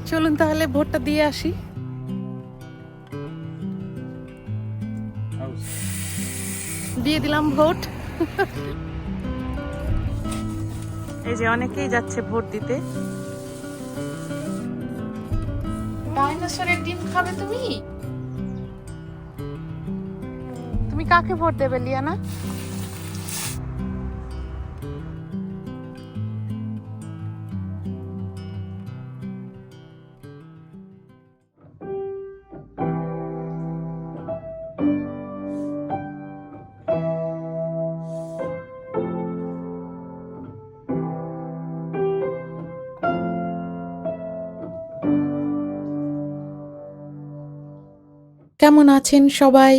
চলুন তাহলে ভোটটা দিয়ে আসি। দিয়ে দিলাম ভোট। এই যে অনেকেই যাচ্ছে ভোট দিতে। ডাইনোসরের ডিম খাবে তুমি? তুমি কাকে ভোট দেবে লিয়ানা? কেমন আছেন সবাই?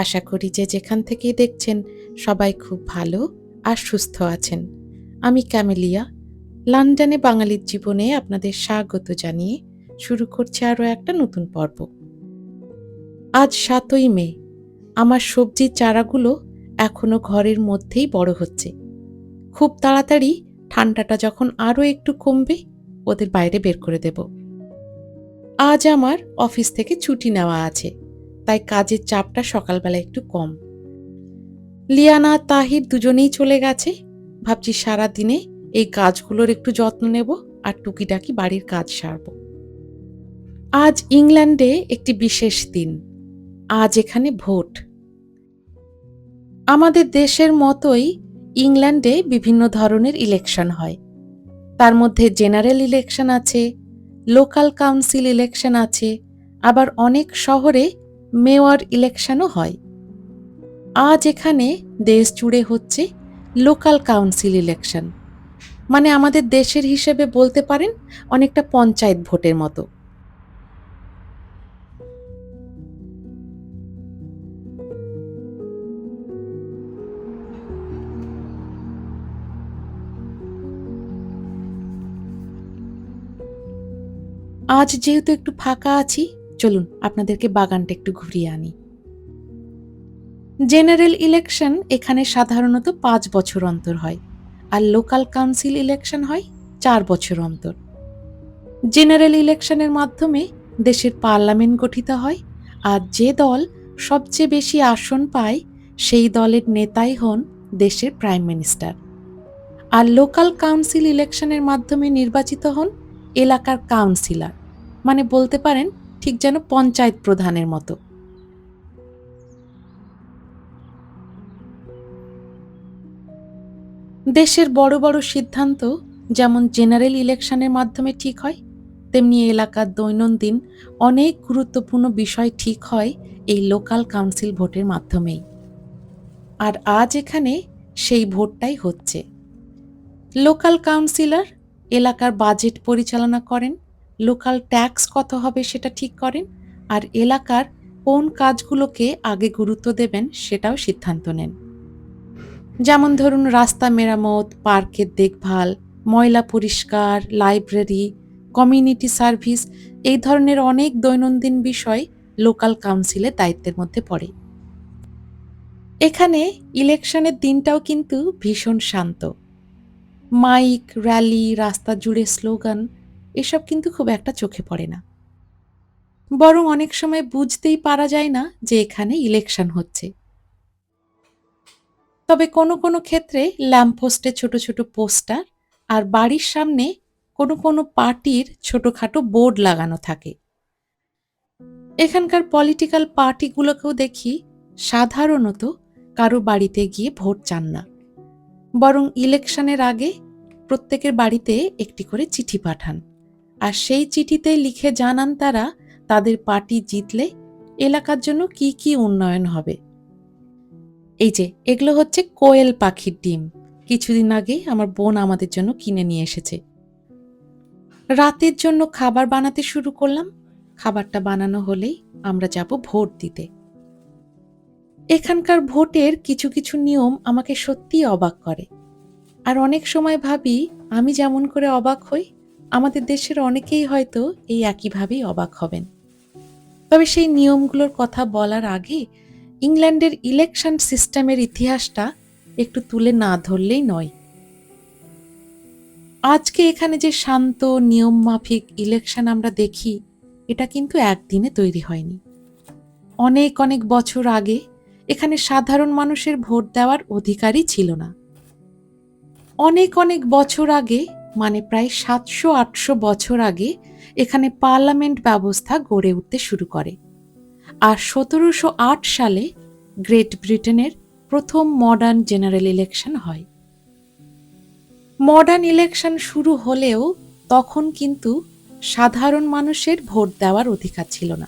আশা করি যে যেখান থেকেই দেখছেন সবাই খুব ভালো আর সুস্থ আছেন। আমি ক্যামেলিয়া, লন্ডনে বাঙালির জীবনে আপনাদের স্বাগত জানিয়ে শুরু করছি আরও একটা নতুন পর্ব। আজ ৭ই মে। আমার সবজির চারাগুলো এখনো ঘরের মধ্যেই বড় হচ্ছে। খুব তাড়াতাড়ি ঠান্ডাটা যখন আরও একটু কমবে, ওদের বাইরে বের করে দেব। আজ আমার অফিস থেকে ছুটি নেওয়া আছে, তাই কাজের চাপটা সকালবেলা একটু কম। লিয়ানা তাহির দুজনেই চলে গেছে। ভাবছি সারা দিনে এই গাছগুলোর একটু যত্ন নেব আর টুকিটাকি বাড়ির কাজ সারব। আজ ইংল্যান্ডে একটি বিশেষ দিন। আজ এখানে ভোট। আমাদের দেশের মতোই ইংল্যান্ডে বিভিন্ন ধরনের ইলেকশন হয়। তার মধ্যে জেনারেল ইলেকশন আছে, লোকাল কাউন্সিল ইলেকশন আছে, আবার অনেক শহরে মেয়র ইলেকশনও হয়। আজ এখানে দেশ জুড়ে হচ্ছে লোকাল কাউন্সিল ইলেকশন, মানে আমাদের দেশের হিসেবে বলতে পারেন অনেকটা পঞ্চায়েত ভোটের মতো। আজ যেহেতু একটু ফাঁকা আছি, চলুন আপনাদেরকে বাগানটা একটু ঘুরিয়ে আনি। জেনারেল ইলেকশন এখানে সাধারণত ৫ বছর অন্তর হয়, আর লোকাল কাউন্সিল ইলেকশন হয় ৪ বছর অন্তর। জেনারেল ইলেকশনের মাধ্যমে দেশের পার্লামেন্ট গঠিত হয়, আর যে দল সবচেয়ে বেশি আসন পায় সেই দলের নেতাই হন দেশের প্রাইম মিনিস্টার। আর লোকাল কাউন্সিল ইলেকশনের মাধ্যমে নির্বাচিত হন এলাকার কাউন্সিলর, মানে বলতে পারেন ঠিক যেন পঞ্চায়েত প্রধানের মতো। দেশের বড় বড় সিদ্ধান্ত যেমন জেনারেল ইলেকশনের মাধ্যমে ঠিক হয়, তেমনি এলাকার দৈনন্দিন অনেক গুরুত্বপূর্ণ বিষয় ঠিক হয় এই লোকাল কাউন্সিল ভোটের মাধ্যমেই। আর আজ এখানে সেই ভোটটাই হচ্ছে। লোকাল কাউন্সিলর এলাকার বাজেট পরিচালনা করেন, লোকাল ট্যাক্স কত হবে সেটা ঠিক করেন, আর এলাকার কোন কাজগুলোকে আগে গুরুত্ব দেবেন সেটাও সিদ্ধান্ত নেন। যেমন ধরুন রাস্তা মেরামত, পার্কের দেখভাল, ময়লা পরিষ্কার, লাইব্রেরি, কমিউনিটি সার্ভিস, এই ধরনের অনেক দৈনন্দিন বিষয় লোকাল কাউন্সিলের দায়িত্বের মধ্যে পড়ে। এখানে ইলেকশনের দিনটাও কিন্তু ভীষণ শান্ত। মাইক, র্যালি, রাস্তা জুড়ে স্লোগান, এসব কিন্তু খুব একটা চোখে পড়ে না। বরং অনেক সময় বুঝতেই পারা যায় না যে এখানে ইলেকশন হচ্ছে। তবে কোনো কোনো ক্ষেত্রে ল্যাম্পপোস্টে ছোট ছোট পোস্টার আর বাড়ির সামনে কোনো কোনো পার্টির ছোটখাটো বোর্ড লাগানো থাকে। এখানকার পলিটিক্যাল পার্টিগুলোকেও দেখি সাধারণত কারো বাড়িতে গিয়ে ভোট চান না, বরং ইলেকশনের আগে প্রত্যেকের বাড়িতে একটি করে চিঠি পাঠান, আর সেই চিঠিতে লিখে জানান তারা তাদের পার্টি জিতলে এলাকার জন্য কি কি উন্নয়ন হবে। এই যে এগুলো হচ্ছে কোয়েল পাখির ডিম। কিছুদিন আগে আমার বোন আমাদের জন্য কিনে নিয়ে এসেছে। রাতের জন্য খাবার বানাতে শুরু করলাম। খাবারটা বানানো হলেই আমরা যাব ভোট দিতে। এখানকার ভোটের কিছু কিছু নিয়ম আমাকে সত্যিই অবাক করে, আর অনেক সময় ভাবি আমি যেমন করে অবাক হই আমাদের দেশের অনেকেই হয়তো এই একইভাবেই অবাক হবেন। তবে সেই নিয়মগুলোর কথা বলার আগে ইংল্যান্ডের ইলেকশন সিস্টেমের ইতিহাসটা একটু তুলে না ধরলেই নয়। আজকে এখানে যে শান্ত নিয়ম মাফিক ইলেকশন আমরা দেখি, এটা কিন্তু একদিনে তৈরি হয়নি। অনেক অনেক বছর আগে এখানে সাধারণ মানুষের ভোট দেওয়ার অধিকারই ছিল না। অনেক অনেক বছর আগে, মানে প্রায় 700-800 বছর আগে এখানে পার্লামেন্ট ব্যবস্থা গড়ে উঠতে শুরু করে। আর 1708 সালে গ্রেট ব্রিটেনের প্রথম মডার্ন জেনারেল ইলেকশন হয়। মডার্ন ইলেকশন শুরু হলেও তখন কিন্তু সাধারণ মানুষের ভোট দেওয়ার অধিকার ছিল না।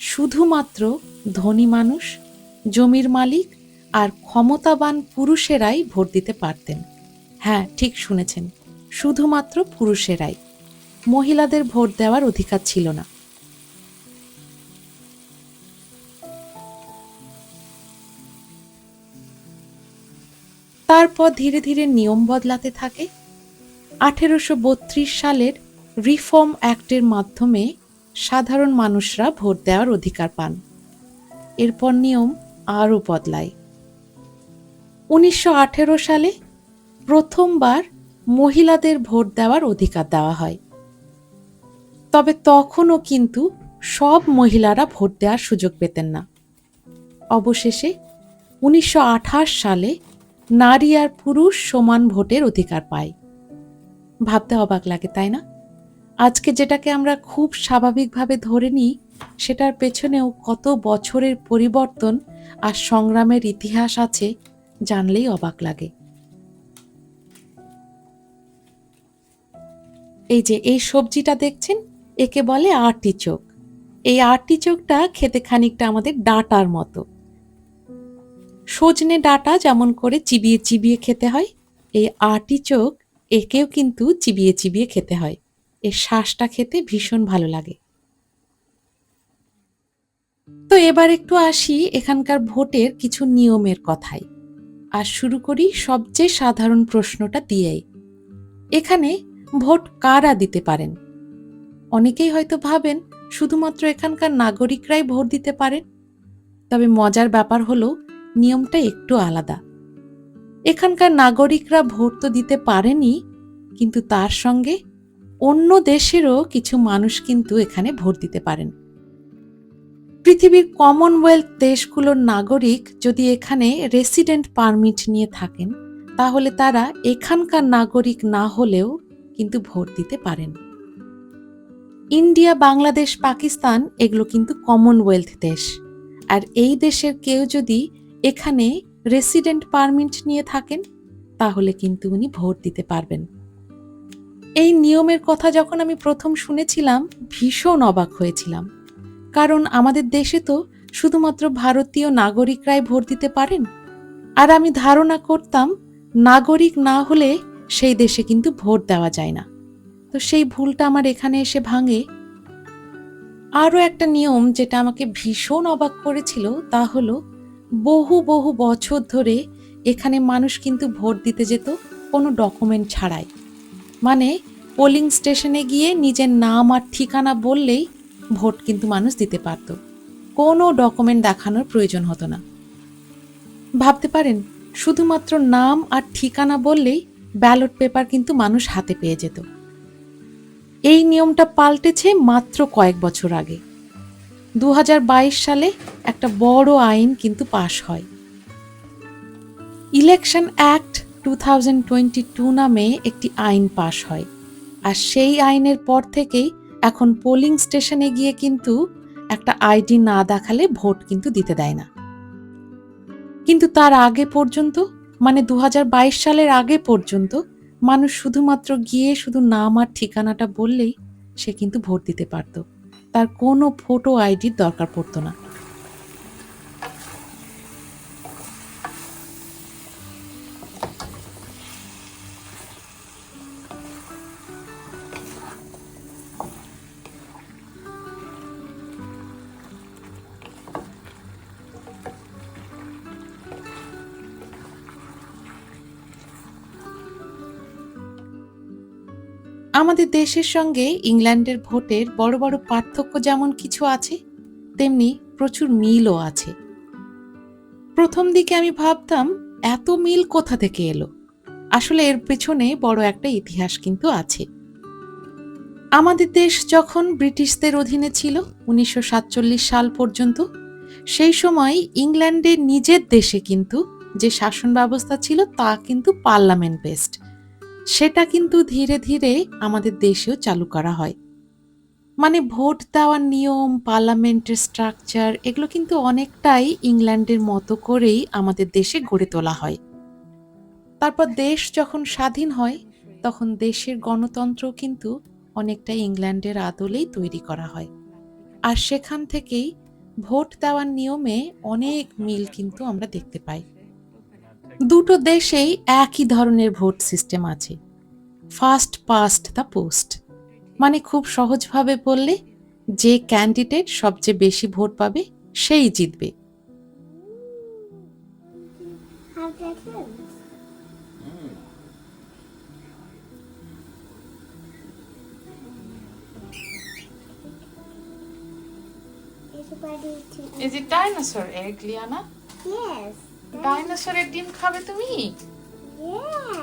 শুধুমাত্র ধনী মানুষ, জমির মালিক আর ক্ষমতাবান পুরুষেরাই ভোট দিতে পারতেন। হ্যাঁ, ঠিক শুনেছেন, শুধুমাত্র পুরুষেরাই। মহিলাদের ভোট দেওয়ার অধিকার ছিল না। তারপর ধীরে ধীরে নিয়ম বদলাতে থাকে। 1832 সালের রিফর্ম অ্যাক্টের মাধ্যমে সাধারণ মানুষরা ভোট দেওয়ার অধিকার পান। এরপর নিয়ম আরও বদলায়। 1918 সালে প্রথমবার মহিলাদের ভোট দেওয়ার অধিকার দেওয়া হয়। তবে তখনও কিন্তু সব মহিলারা ভোট দেওয়ার সুযোগ পেতেন না। অবশেষে 1928 সালে নারী আর পুরুষ সমান ভোটের অধিকার পায়। ভাবতে অবাক লাগে, তাই না? আজকে যেটাকে আমরা খুব স্বাভাবিকভাবে ধরে নিই, সেটার পেছনেও কত বছরের পরিবর্তন আর সংগ্রামের ইতিহাস আছে, জানলেই অবাক লাগে। এই যে এই সবজিটা দেখছেন, একে বলে আর্টিচোক। এই আর্টিচোকটা খেতে খানিকটা আমাদের ডাঁটার মতো। সজনে ডাঁটা যেমন করে চিবিয়ে চিবিয়ে খেতে হয়, এই আর্টিচোক একেও কিন্তু চিবিয়ে চিবিয়ে খেতে হয়। এর শ্বাসটা খেতে ভীষণ ভালো লাগে। তো এবার একটু আসি এখানকার ভোটের কিছু নিয়মের কথায়। আর শুরু করি সবচেয়ে সাধারণ প্রশ্নটা দিয়েই। এখানে ভোট কারা দিতে পারেন? অনেকেই হয়তো ভাবেন শুধুমাত্র এখানকার নাগরিকরাই ভোট দিতে পারেন। তবে মজার ব্যাপার হলো নিয়মটা একটু আলাদা। এখানকার নাগরিকরা ভোট তো দিতে পারেনই, কিন্তু তার সঙ্গে অন্য দেশেরও কিছু মানুষ কিন্তু এখানে ভোট দিতে পারেন। পৃথিবীর কমনওয়েলথ দেশগুলোর নাগরিক যদি এখানে রেসিডেন্ট পারমিট নিয়ে থাকেন, তাহলে তারা এখানকার নাগরিক না হলেও কিন্তু ভোট দিতে পারেন। ইন্ডিয়া, বাংলাদেশ, পাকিস্তান এগুলো কিন্তু কমনওয়েলথ দেশ। আর এই দেশের কেউ যদি এখানে রেসিডেন্ট পারমিট নিয়ে থাকেন, তাহলে কিন্তু উনি ভোট দিতে পারবেন। এই নিয়মের কথা যখন আমি প্রথম শুনেছিলাম, ভীষণ অবাক হয়েছিলাম। কারণ আমাদের দেশে তো শুধুমাত্র ভারতীয় নাগরিকরাই ভোট দিতে পারেন। আর আমি ধারণা করতাম নাগরিক না হলে সেই দেশে কিন্তু ভোট দেওয়া যায় না। তো সেই ভুলটা আমার এখানে এসে ভাঙে। আরও একটা নিয়ম যেটা আমাকে ভীষণ অবাক করেছিল, তা হলো বহু বহু বছর ধরে এখানে মানুষ কিন্তু ভোট দিতে যেত কোনো ডকুমেন্ট ছাড়াই। মানে পোলিং স্টেশনে গিয়ে নিজের নাম আর ঠিকানা বললেই ভোট কিন্তু মানুষ দিতে পারত। কোনো ডকুমেন্ট দেখানোর প্রয়োজন হতো না। ভাবতে পারেন, শুধুমাত্র নাম আর ঠিকানা বললেই ব্যালট পেপার কিন্তু মানুষ হাতে পেয়ে যেত। এই নিয়মটা পাল্টেছে মাত্র কয়েক বছর আগে। 2022 সালে একটা বড় আইন কিন্তু পাশ হয়। ইলেকশন অ্যাক্ট 2022 নামে একটি আইন পাশ হয়। আর সেই আইনের পর থেকেই এখন পোলিং স্টেশনে গিয়ে কিন্তু একটা আইডি না দেখালে ভোট কিন্তু দিতে দেয় না। কিন্তু তার আগে পর্যন্ত, মানে 2022 সালের আগে পর্যন্ত মানুষ শুধুমাত্র গিয়ে শুধু নাম আর ঠিকানাটা বললেই সে কিন্তু ভোট দিতে পারত। তার কোনো ফটো আইডির দরকার পড়তো না। আমাদের দেশের সঙ্গে ইংল্যান্ডের ভোটের বড় বড় পার্থক্য যেমন কিছু আছে, তেমনি প্রচুর মিলও আছে। প্রথম দিকে আমি ভাবতাম এত মিল কোথা থেকে এলো। আসলে এর পেছনে বড় একটা ইতিহাস কিন্তু আছে। আমাদের দেশ যখন ব্রিটিশদের অধীনে ছিল ১৯৪৭ সাল পর্যন্ত, সেই সময় ইংল্যান্ডের নিজের দেশে কিন্তু যে শাসন ব্যবস্থা ছিল তা কিন্তু পার্লামেন্ট বেসড। সেটা কিন্তু ধীরে ধীরে আমাদের দেশেও চালু করা হয়। মানে ভোট দেওয়ার নিয়ম, পার্লামেন্টের স্ট্রাকচার এগুলো কিন্তু অনেকটাই ইংল্যান্ডের মতো করেই আমাদের দেশে গড়ে তোলা হয়। তারপর দেশ যখন স্বাধীন হয় তখন দেশের গণতন্ত্র কিন্তু অনেকটাই ইংল্যান্ডের আদলেই তৈরি করা হয়। আর সেখান থেকেই ভোট দেওয়ার নিয়মে অনেক মিল কিন্তু আমরা দেখতে পাই। দুটো দেশেই একই ধরনের ভোট সিস্টেম আছে, ফার্স্ট পাস্ট দ্য পোস্ট। মানে খুব সহজভাবে বললে যে ক্যান্ডিডেট সবচেয়ে বেশি ভোট পাবে সেই জিতবে। Is it dinosaur egg, Liana? Yes. ডাইনোসরের ডিম খাবে তুমি? Yeah.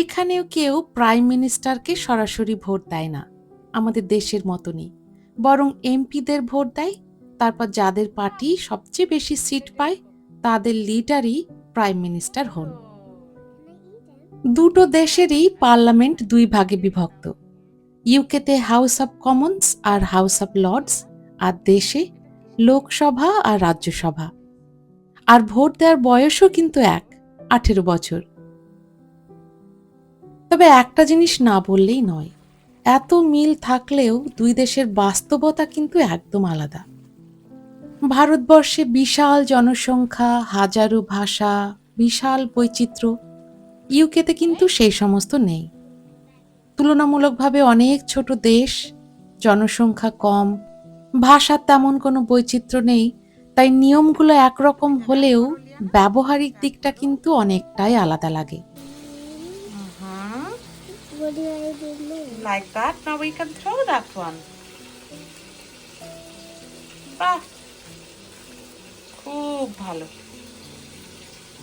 এখানেও কেউ প্রাইম মিনিস্টারকে সরাসরি ভোট দেয় না আমাদের দেশের মতনই, বরং এমপিদের ভোট দেয়। তারপর যাদের পার্টি সবচেয়ে বেশি সিট পায় তাদের লিডারই প্রাইম মিনিস্টার হন। দুটো দেশেরই পার্লামেন্ট দুই ভাগে বিভক্ত। ইউকেতে হাউস অব কমন্স আর হাউস অব লর্ডস, আর দেশে লোকসভা আর রাজ্যসভা। আর ভোট দেওয়ার বয়সও কিন্তু 18 বছর। তবে একটা জিনিস না বললেই নয়, এত মিল থাকলেও দুই দেশের বাস্তবতা কিন্তু একদম আলাদা। ভারতবর্ষে বিশাল জনসংখ্যা, হাজারো ভাষা, বিশাল বৈচিত্র্য। ইউকেতে কিন্তু সেই সমস্ত নেই। তুলনামূলকভাবে অনেক ছোট দেশ, জনসংখ্যা কম, ভাষার তেমন কোনো বৈচিত্র্য নেই, তাই নিয়মগুলো একরকম হলেও ব্যবহারিক দিকটা কিন্তু অনেকটাই আলাদা লাগে। What do I do now? Like that, now we can throw that one. বাহ, খুব ভালো।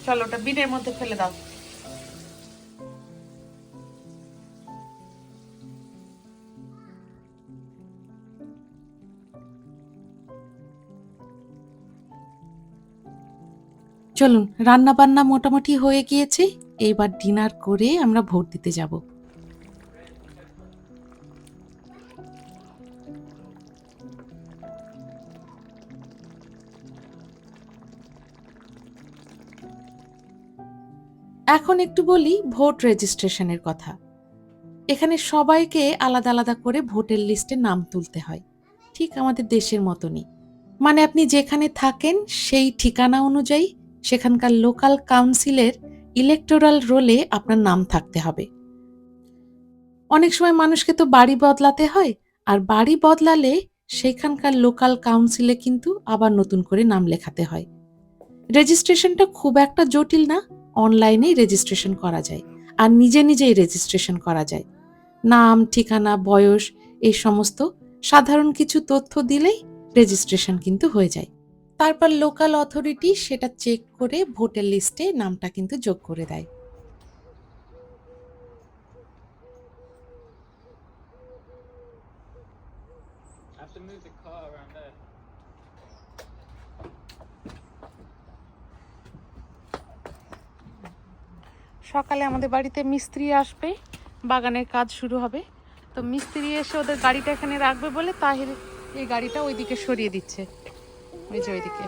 চলো ওটা বিনের মধ্যে ফেলে দাও। চলুন, রান্না বান্না মোটামুটি হয়ে গিয়েছে, এইবার ডিনার করে আমরা ভোট দিতে যাব। এখন একটু বলি ভোট রেজিস্ট্রেশনের কথা। এখানে সবাইকে আলাদা আলাদা করে ভোটের লিস্টে নাম তুলতে হয়, ঠিক আমাদের দেশের মতনই। মানে আপনি যেখানে থাকেন সেই ঠিকানা অনুযায়ী সেখানকার লোকাল কাউন্সিলের ইলেকটোরাল রোলে আপনার নাম থাকতে হবে। অনেক সময় মানুষকে তো বাড়ি বদলাতে হয়, আর বাড়ি বদলালে সেখানকার লোকাল কাউন্সিলে কিন্তু আবার নতুন করে নাম লেখাতে হয়। রেজিস্ট্রেশনটা খুব একটা জটিল না, অনলাইনেই রেজিস্ট্রেশন করা যায়, আর নিজে নিজেই রেজিস্ট্রেশন করা যায়। নাম, ঠিকানা, বয়স এই সমস্ত সাধারণ কিছু তথ্য দিলেই রেজিস্ট্রেশন কিন্তু হয়ে যায়। তারপর লোকাল অথরিটি সেটা চেক করে ভোটার লিস্টে নামটা কিন্তু যোগ করে দেয়। Have to move the car around there. সকালে আমাদের বাড়িতে মিস্ত্রি আসবে, বাগানের কাজ শুরু হবে। তো মিস্ত্রি এসে ওদের গাড়িটা এখানে রাখবে বলে তাহির এই গাড়িটা ওইদিকে সরিয়ে দিচ্ছে, ওই যে ওইদিকে।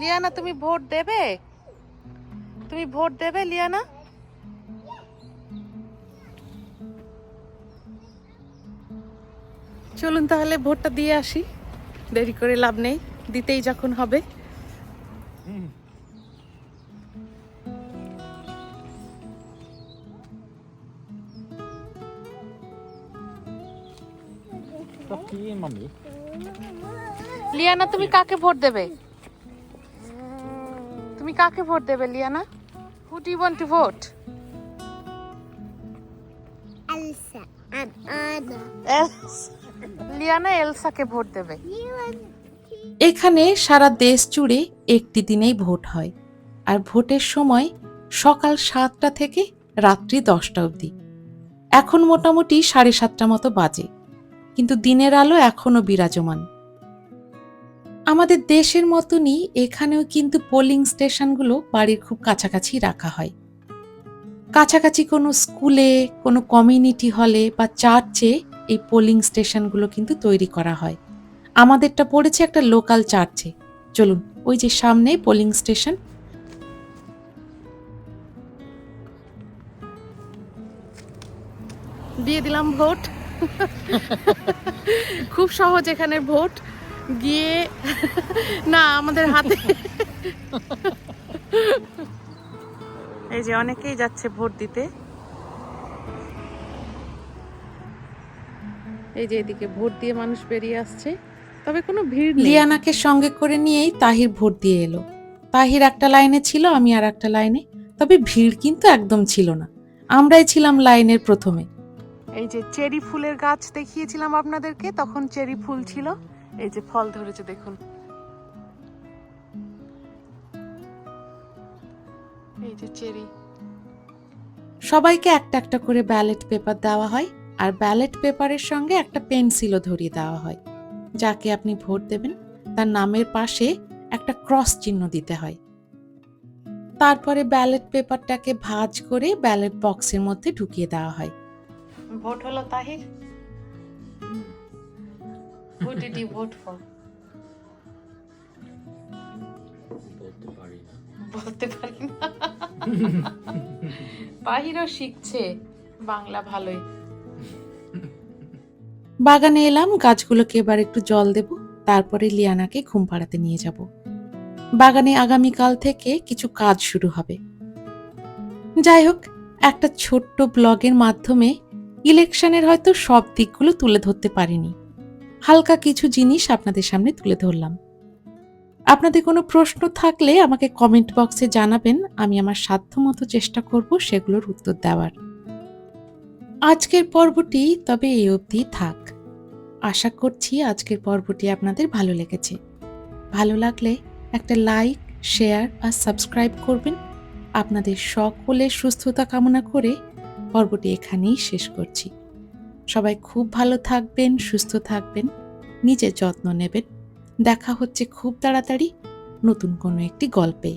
লিয়ানা, তুমি ভোট দেবে? তুমি ভোট দেবে লিয়ানা? চলুন তাহলে ভোটটা দিয়ে আসি, দেরি করে লাভ নেই, দিতেই যখন হবে। Up to you, mummy. Liana, তুমি কাকে ভোট দেবে? তুমি কাকে ভোট দেবে Liana? Who do you want to vote? Elsa and Anna. Liana এলসাকে ভোট দেবে। You and এখানে সারা দেশ জুড়ে একটি দিনেই ভোট হয়, আর ভোটের সময় সকাল 7টা থেকে রাত্রি 10টা অবধি। এখন মোটামুটি 7:30 মতো বাজে, কিন্তু দিনের আলো এখনো বিরাজমান। আমাদের দেশের মতনই এখানেও কিন্তু পোলিং স্টেশনগুলো বাড়ির খুব কাছাকাছি রাখা হয়। কাছাকাছি কোনো স্কুলে, কোনো কমিউনিটি হলে বা চার্চে এই পোলিং স্টেশনগুলো কিন্তু তৈরি করা হয়। আমাদেরটা পড়েছে একটা লোকাল চার্চে। চলুন, ওই যে সামনে পোলিং স্টেশন। দিয়ে দিলাম ভোট। খুব সহজ এখানের ভোট। গিয়ে না আমাদের হাতে এই যে অনেকেই যাচ্ছে ভোট দিতে। এই যে এদিকে ভোট দিয়ে মানুষ বেরিয়ে আসছে, তবে কোনো ভিড় নেই। লিয়ানাকে সঙ্গে করে নিয়েই তাহির ভোট দিয়ে এলো। তাহির একটা লাইনে ছিল, আমি আর একটা লাইনে, তবে ভিড় কিন্তু একদম ছিল না। আমরাই ছিলাম লাইনের প্রথমে। এই যে চেরি ফুলের গাছ দেখিয়েছিলাম আপনাদেরকে, তখন চেরি ফুল ছিল। এই যে ফল ধরেছে দেখুন। এই যে চেরি। সবাইকে একটা একটা করে ব্যালট পেপার দেওয়া হয়, আর ব্যালট পেপারের সঙ্গে একটা পেন্সিলও ধরিয়ে দেওয়া হয়। যাকে আপনি ভোট দেবেন তার নামের পাশে একটা ক্রস চিহ্ন দিতে হয়। তারপরে ব্যালট পেপারটাকে ভাঁজ করে ব্যালট বক্সের মধ্যে ঢুকিয়ে দেওয়া হয়। ভোট হলো Tahir. Who did you vote for? বলতে পারি না। বলতে পারি না। তাহিরও শিখছে বাংলা ভালোই। বাগানে এলাম, গাছগুলোকে এবার একটু জল দেব, তারপরে লিয়ানাকে ঘুম পাড়াতে নিয়ে যাব। বাগানে আগামীকাল থেকে কিছু কাজ শুরু হবে। যাই হোক, একটা ছোট্ট ব্লগের মাধ্যমে ইলেকশনের হয়তো সব দিকগুলো তুলে ধরতে পারিনি। হালকা কিছু জিনিস আপনাদের সামনে তুলে ধরলাম। আপনাদের কোনো প্রশ্ন থাকলে আমাকে কমেন্ট বক্সে জানাবেন, আমি আমার সাধ্যমতো চেষ্টা করব সেগুলোর উত্তর দেওয়ার। আজকের পর্বটি তবে এই অবধি থাক। আশা করছি আজকের পর্বটি আপনাদের ভালো লেগেছে। ভালো লাগলে একটা লাইক, শেয়ার আর সাবস্ক্রাইব করবেন। আপনাদের সকলের সুস্থতা কামনা করে পর্বটি এখানেই শেষ করছি। সবাই খুব ভালো থাকবেন, সুস্থ থাকবেন, নিজের যত্ন নেবেন। দেখা হচ্ছে খুব তাড়াতাড়ি নতুন কোনো একটি গল্পে।